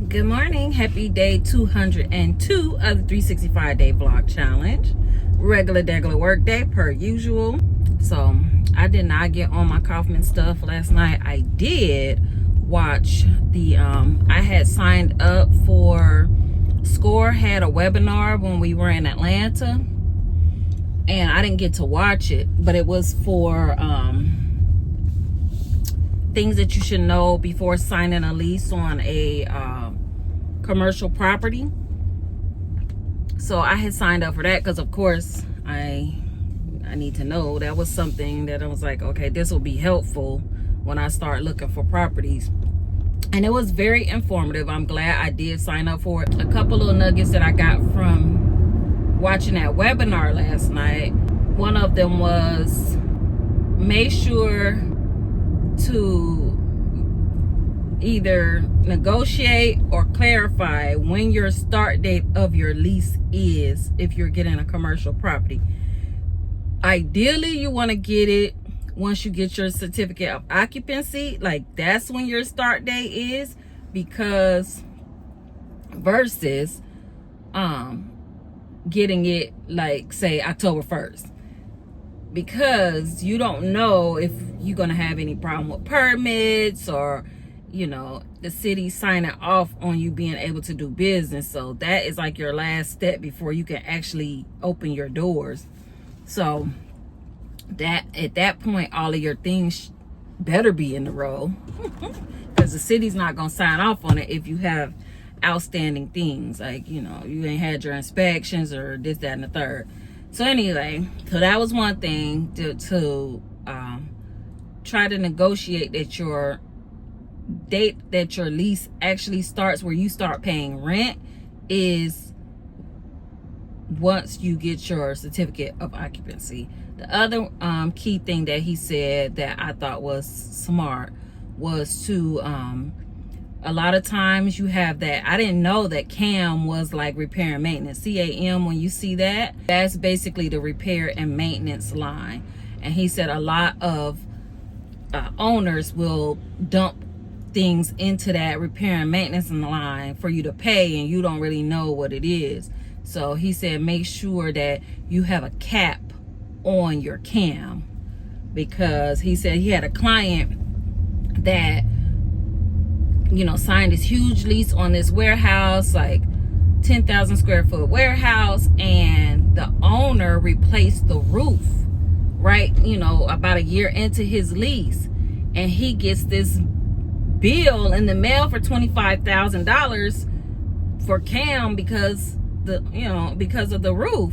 Good morning. Happy day 202 of the 365 day vlog challenge. Regular work day per usual. So I did not get on my Kaufman stuff last night. I did watch the I had signed up for SCORE, had a webinar when we were in Atlanta, and I didn't get to watch it, but it was for things that you should know before signing a lease on a commercial property. So I had signed up for that because, of course, I need to know. That was something that I was like, okay, this will be helpful when I start looking for properties. And it was very informative. I'm glad I did sign up for it. A couple little nuggets that I got from watching that webinar last night. One of them was, make sure to either negotiate or clarify when your start date of your lease is if you're getting a commercial property. Ideally, you want to get it once you get your certificate of occupancy. Like, that's when your start date is, because versus getting it like, say, October 1st, because you don't know if you're going to have any problem with permits or, you know, the city signing off on you being able to do business. So that is like your last step before you can actually open your doors. So that at that point, all of your things better be in the row, because the city's not going to sign off on it if you have outstanding things, like, you know, you ain't had your inspections or this, that, and the third. So anyway, so that was one thing to try to negotiate that your date that your lease actually starts, where you start paying rent, is once you get your certificate of occupancy. The other key thing that he said that I thought was smart was to a lot of times you have that. I didn't know that CAM was like repair and maintenance. CAM, when you see that, that's basically the repair and maintenance line. And he said a lot of owners will dump things into that repair and maintenance line for you to pay, and you don't really know what it is. So he said make sure that you have a cap on your CAM, because he said he had a client that, you know, signed this huge lease on this warehouse, like 10,000 square foot warehouse, and the owner replaced the roof, right, you know, about a year into his lease, and he gets this bill in the mail for $25,000 for CAM because because of the roof,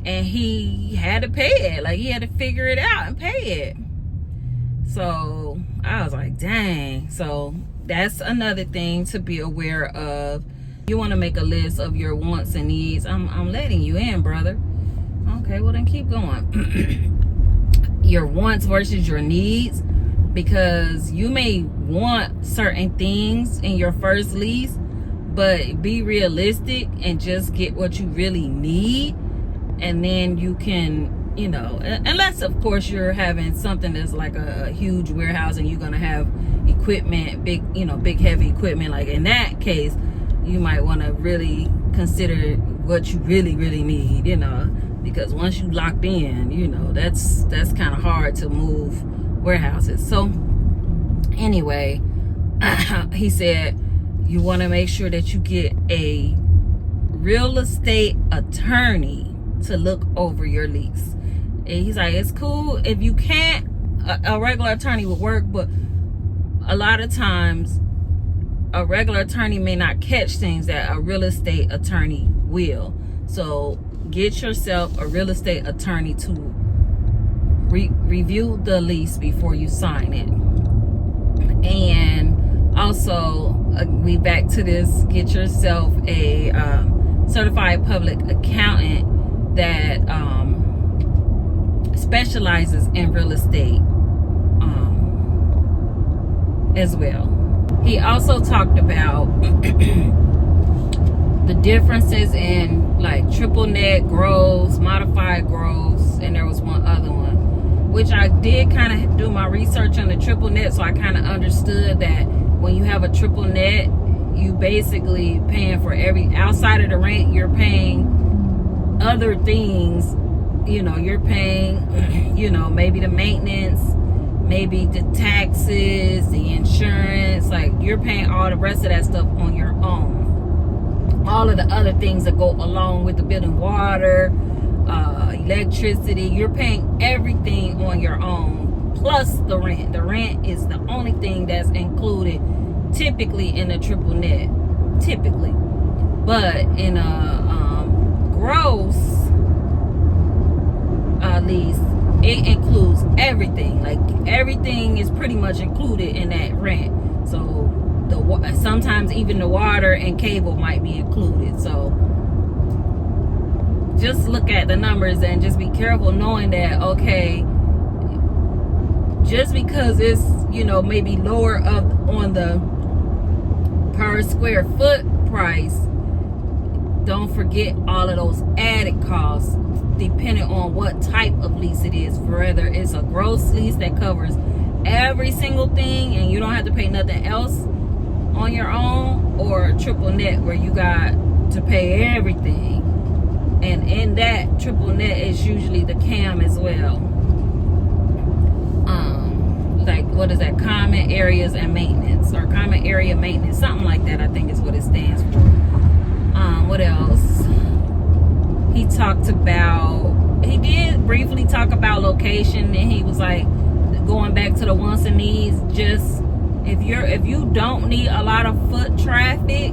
and he had to pay it. Like, he had to figure it out and pay it. So I was like, dang. So that's another thing to be aware of. You want to make a list of your wants and needs. I'm letting you in, brother. Okay, well then keep going. Your wants versus your needs, because you may want certain things in your first lease, but be realistic and just get what you really need, and then you can, you know, unless of course you're having something that's like a huge warehouse and you're gonna have equipment, big heavy equipment. Like, in that case, you might want to really consider what you really need, you know, because once you locked in, you know, that's kind of hard to move warehouses. So anyway, he said you want to make sure that you get a real estate attorney to look over your lease. And he's like, it's cool if you can't, a regular attorney would work, but a lot of times a regular attorney may not catch things that a real estate attorney will. So get yourself a real estate attorney to review the lease before you sign it. And also, we back to this, get yourself a certified public accountant that specializes in real estate as well. He also talked about the differences in like triple net gross, modified gross, and there was one other one, which I did kind of do my research on the triple net, so I kind of understood that when you have a triple net, you basically paying for outside of the rent, you're paying other things. You're paying, maybe the maintenance, maybe the taxes, the insurance. Like, you're paying all the rest of that stuff on your own. All of the other things that go along with the building, water, electricity, you're paying everything on your own, plus the rent. The rent is the only thing that's included typically in a triple net, typically. But in a gross lease, it includes everything. Like, everything is pretty much included in that rent. So sometimes even the water and cable might be included. So just look at the numbers and just be careful, knowing that, okay, just because it's, maybe lower up on the per square foot price, don't forget all of those added costs depending on what type of lease it is. Whether it's a gross lease that covers every single thing and you don't have to pay nothing else on your own, or a triple net where you got to pay everything. And in that triple net is usually the CAM as well. Like, what is that? Common areas and maintenance, or common area maintenance, something like that, I think is what it stands for. What else? He did briefly talk about location, and he was like, going back to the wants and needs, just if you don't need a lot of foot traffic,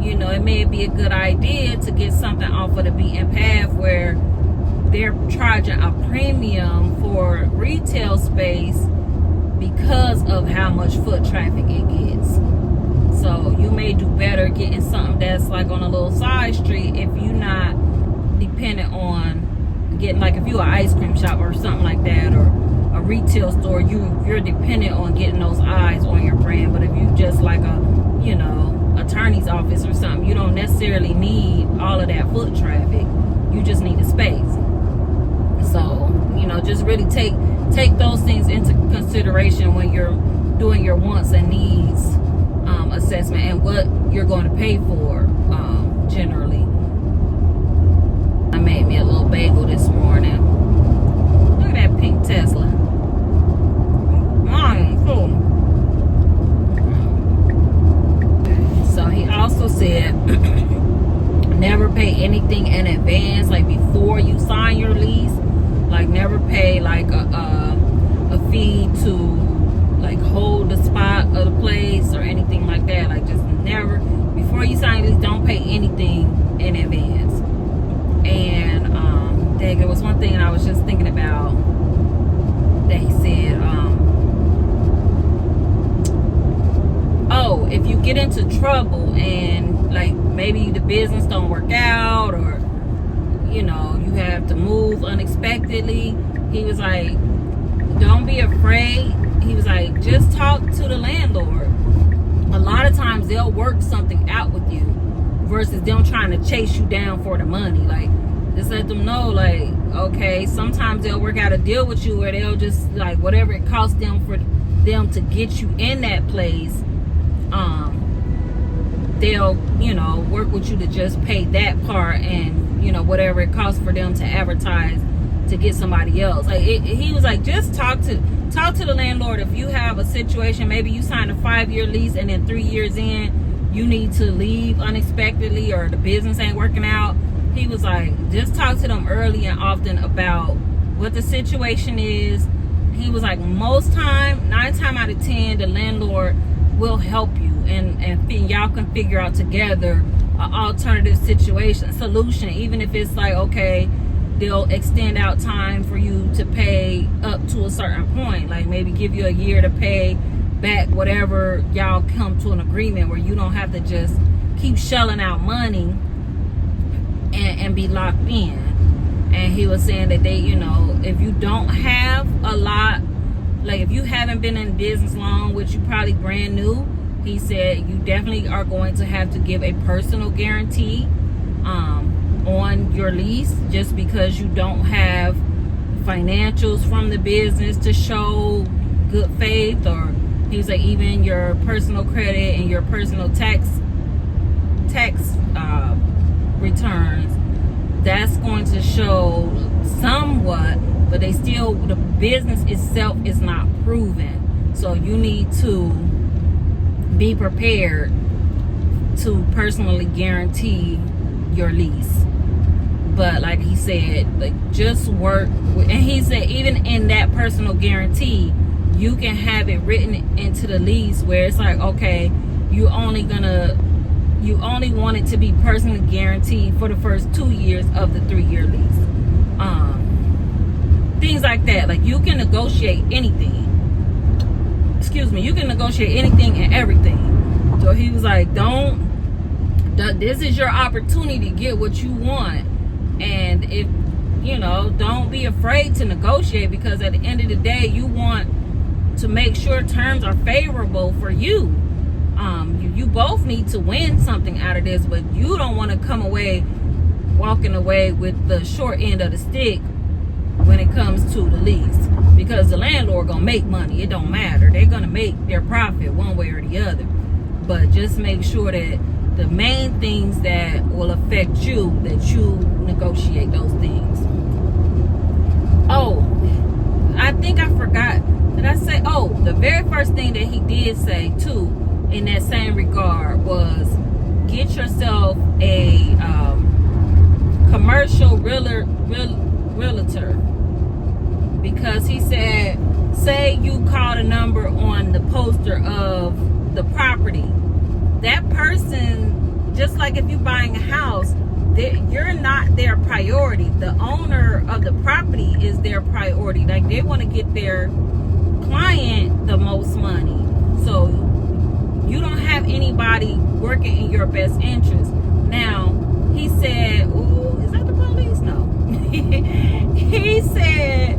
it may be a good idea to get something off of the beaten path where they're charging a premium for retail space because of how much foot traffic it gets. So you may do better getting something that's like on a little side street if you're not dependent on getting, like, if you're an ice cream shop or something like that, or a retail store, you're dependent on getting those eyes on your brand. But if you just like a attorney's office or something, you don't necessarily need all of that foot traffic. You just need the space. So, just really take those things into consideration when you're doing your wants and needs assessment and what you're going to pay for generally. I made me a little bagel this morning. Look at that pink Tesla. Cool. So he also said never pay anything in advance, like before you sign your lease. Like, never pay like a fee to like hold the spot of the place or anything like that. Like, just never, before you sign lease, don't pay anything in advance. And there was one thing I was just thinking about that he said, if you get into trouble and like maybe the business don't work out, or you have to move unexpectedly, he was like, don't be afraid. He was like, just talk to the landlord. A lot of times they'll work something out with you versus them trying to chase you down for the money. Like, just let them know, like, okay, sometimes they'll work out a deal with you where they'll just, like, whatever it costs them for them to get you in that place, they'll, work with you to just pay that part, and, whatever it costs for them to advertise to get somebody else. Like, he was like, just talk to the landlord. If you have a situation, maybe you signed a 5-year lease and then 3 years in, you need to leave unexpectedly, or the business ain't working out. He was like, just talk to them early and often about what the situation is. He was like, most time, 9 times out of 10, the landlord will help you, and y'all can figure out together an alternative solution, even if it's like, okay, they'll extend out time for you to pay up to a certain point, like maybe give you a year to pay back whatever y'all come to an agreement, where you don't have to just keep shelling out money and be locked in. And he was saying that they, if you don't have a lot, like if you haven't been in business long, which you probably brand new, he said you definitely are going to have to give a personal guarantee on your lease, just because you don't have financials from the business to show good faith. Or he was like, even your personal credit and your personal tax tax returns, that's going to show somewhat, but they still, the business itself is not proven. So you need to be prepared to personally guarantee your lease. But like he said, like, just work with, and he said even in that personal guarantee, you can have it written into the lease where it's like, okay, you only want it to be personally guaranteed for the first 2 years of the 3-year lease. Things like that. Like, you can negotiate anything. You can negotiate anything and everything. So he was like, this is your opportunity to get what you want. And if, don't be afraid to negotiate, because at the end of the day, you want to make sure terms are favorable for you. You both need to win something out of this, but you don't want to walking away with the short end of the stick when it comes to the lease, because the landlord gonna make money. It don't matter. They're gonna make their profit one way or the other. But just make sure that the main things that will affect you, that you negotiate those things. Oh, I think I forgot. Did I say? Oh, the very first thing that he did say too, in that same regard, was get yourself a commercial realtor, because he said, say you call the number on the poster of the property, that person, just like if you're buying a house, you're not their priority. The owner of the property is their priority. Like, they want to get their client the most money. So you don't have anybody working in your best interest. Now, he said, ooh, is that the police? No. He said,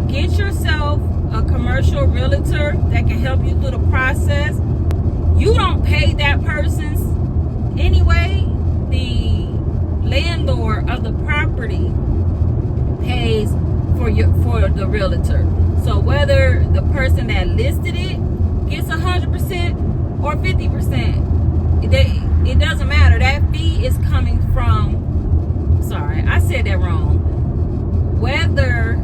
get yourself a commercial realtor that can help you through the process. You don't pay that person's anyway. The landlord of the property pays for the realtor. So whether the person that listed it gets 100% or 50%, it doesn't matter. That fee is coming from, sorry, I said that wrong. Whether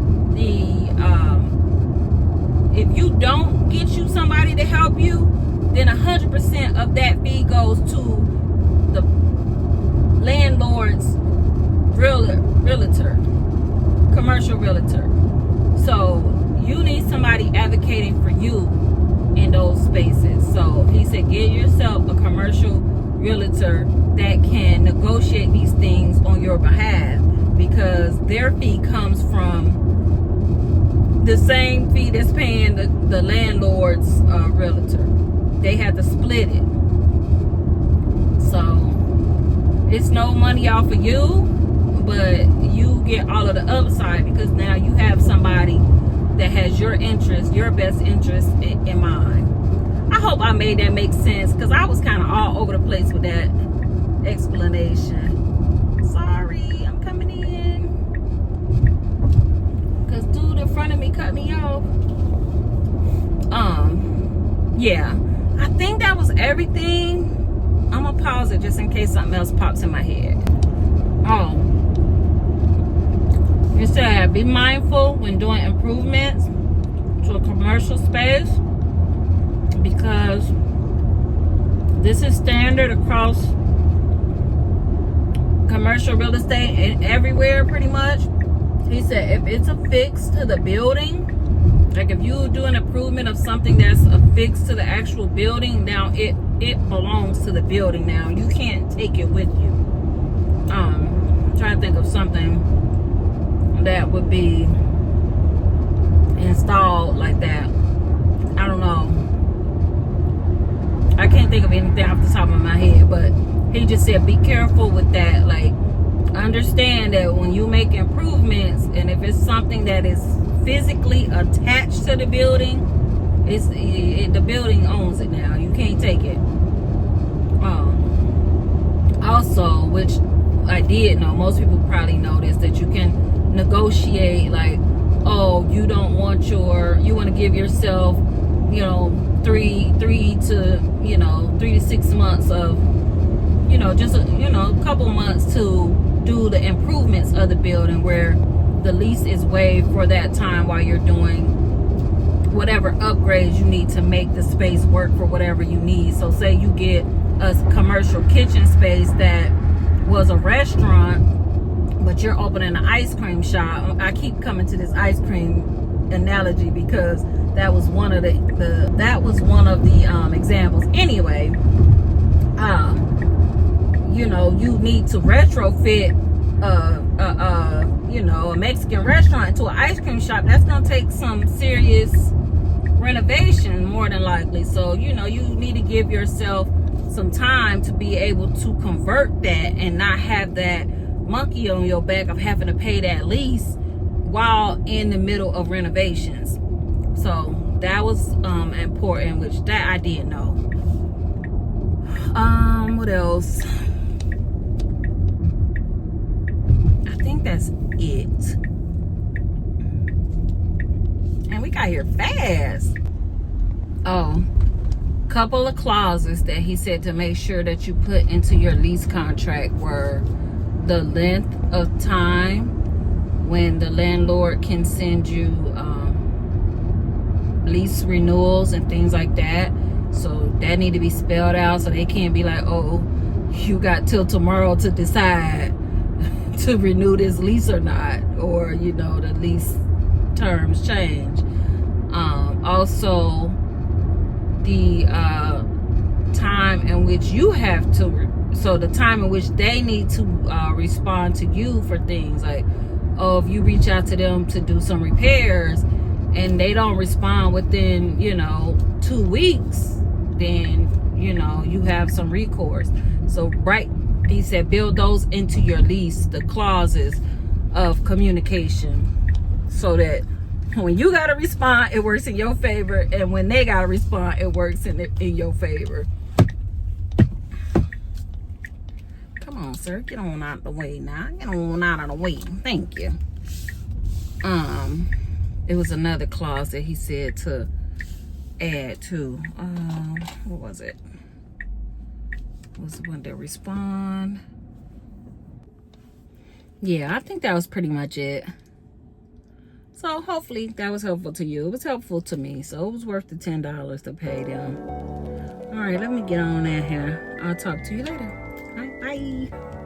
if you don't get you somebody to help you, then 100% of that fee goes to the landlord's realtor, commercial realtor. So you need somebody advocating for you in those spaces. So he said, get yourself a commercial realtor that can negotiate these things on your behalf, because their fee comes from the same fee that's paying the landlord's realtor. They have to split it. So it's no money off of you, but you get all of the upside, because now you have somebody that has your interest, your best interest in mind. I hope I made that make sense, because I was kind of all over the place with that explanation. Sorry, I'm coming in, because dude in front of me cut me off. Yeah, I think that was everything. I'm gonna pause it just in case something else pops in my head. It said, be mindful when doing improvements to a commercial space, because this is standard across commercial real estate and everywhere pretty much. He said, if it's affixed to the building, like if you do an improvement of something that's affixed to the actual building, now it belongs to the building now. You can't take it with you. I'm trying to think of something that would be installed like that. I don't know. I can't think of anything off the top of my head, but he just said be careful with that. Like, understand that when you make improvements, and if it's something that is physically attached to the building, the building owns it now. You can't take it. Also, which I did know, most people probably know this, that you can negotiate, like, oh, you want to give yourself, 3 to 6 months of you know, just a couple months to do the improvements of the building, where the lease is waived for that time while you're doing whatever upgrades you need to make the space work for whatever you need. So say you get a commercial kitchen space that was a restaurant, but you're opening an ice cream shop. I keep coming to this ice cream analogy because that was one of the examples. Anyway, you know, you need to retrofit a Mexican restaurant into an ice cream shop. That's gonna take some serious renovation, more than likely. So, you know, you need to give yourself some time to be able to convert that and not have that monkey on your back of having to pay that lease while in the middle of renovations. So that was important, which that I did know. What else? I think that's it. And we got here fast. Oh, couple of clauses that he said to make sure that you put into your lease contract were the length of time when the landlord can send you lease renewals and things like that. So that need to be spelled out, so they can't be like, oh, you got till tomorrow to decide to renew this lease or not, or, you know, the lease terms change. Also, the time in which you have to, so the time in which they need to respond to you for things like, oh, if you reach out to them to do some repairs and they don't respond within, 2 weeks, then, you have some recourse. So, right, he said, build those into your lease, the clauses of communication, so that when you gotta respond, it works in your favor, and when they gotta respond, it works in your favor. Come on, sir, get on out of the way now. Get on out of the way. Thank you. It was another clause that he said to add to. What was it? Was it when they respond? Yeah, I think that was pretty much it. So hopefully that was helpful to you. It was helpful to me, so it was worth the $10 to pay them. All right, let me get on out here. I'll talk to you later. All right, bye.